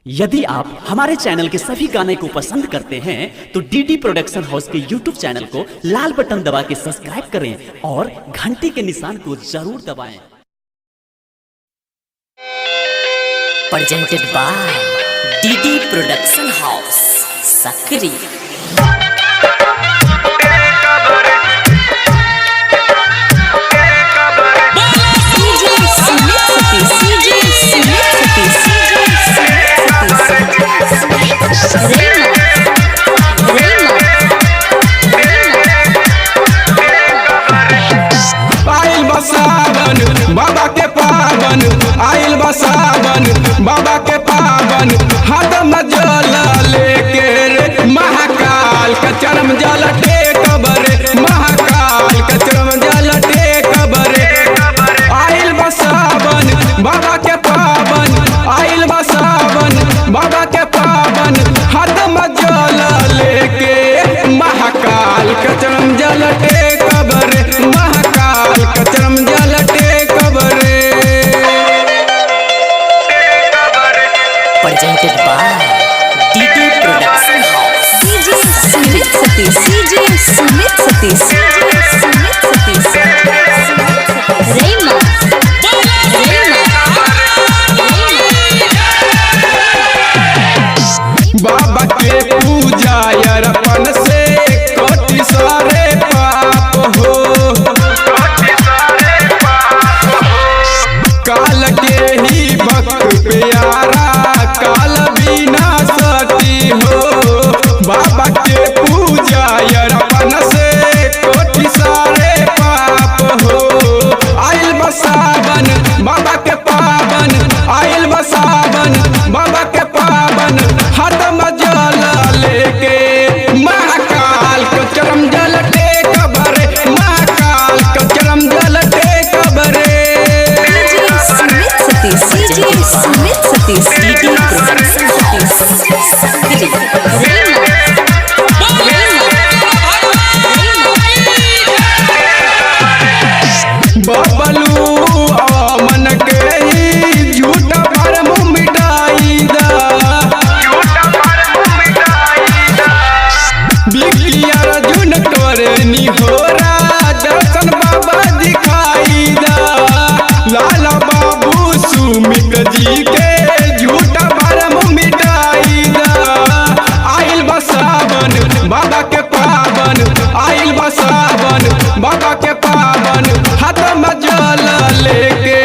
यदि आप हमारे चैनल के सभी गाने को पसंद करते हैं तो डीडी प्रोडक्शन हाउस के यूट्यूब चैनल को लाल बटन दबा के सब्सक्राइब करें और घंटी के निशान को जरूर दबाएं। Presented by DD production house Sakri. आइल बसावन बाबा के पावन, आइल बसावन बाबा के पावन, हाथ में जल लेके रे महाकाल का चरम जल टेकब रे, महाकाल का चरम जल टेकब रे। आइल बसावन बाबा के पावन, आइल बसावन बाबा के पावन, हाथ में जल लेके महाकाल का चरम जल टेकब रे, महाकाल का चरम जल टेकब रे। Presented by DD production house. Sumit Satish, Sumit Satish, Sumit Satish, Rema Baba के पूजा अर्पण से कोटि सारे पाप हो, काल के ही भक्त प्यारा काल बिना सती हो। बाबा के पूजा अर्पण से कोटि सारे पाप हो। आइल बसावन बाबा के पावन, आइल बसावन बाबा के पावन, हाथ में जल लेके महाकाल को चरम जल टेकब रे, महाकाल को चरम जल टेकब रे। Sumit Satish, Sumit Satish, DD production house Sakri. Bablu मन के ही झूठ भरम मिटाई दा, बिकी अर्जुन करनी हो दर्शन बाबा दिखाई दा। लाला बाबू सुमित जी के झूठ भरम मिटाई दा। आइल बसावन बाबा के पावन, आइल बसावन बाबा के पावन, हाथ में जल लेके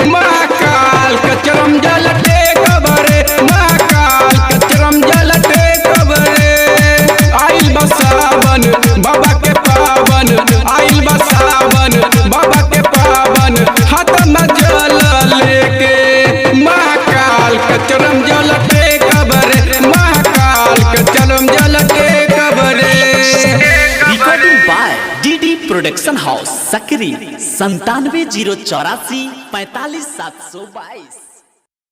महाकाल का चरम जल टेकब रे, महाकाल का चरम जल टेकब रे। आइल बसावन बाबा के पावन, आइल बसावन बाबा के पावन, हाथ में जल लेके महाकाल का चरम जल टेकब रे, महाकाल का चरम जल टेकब रे। Recording by DD production house Sakri 97 084 45 722।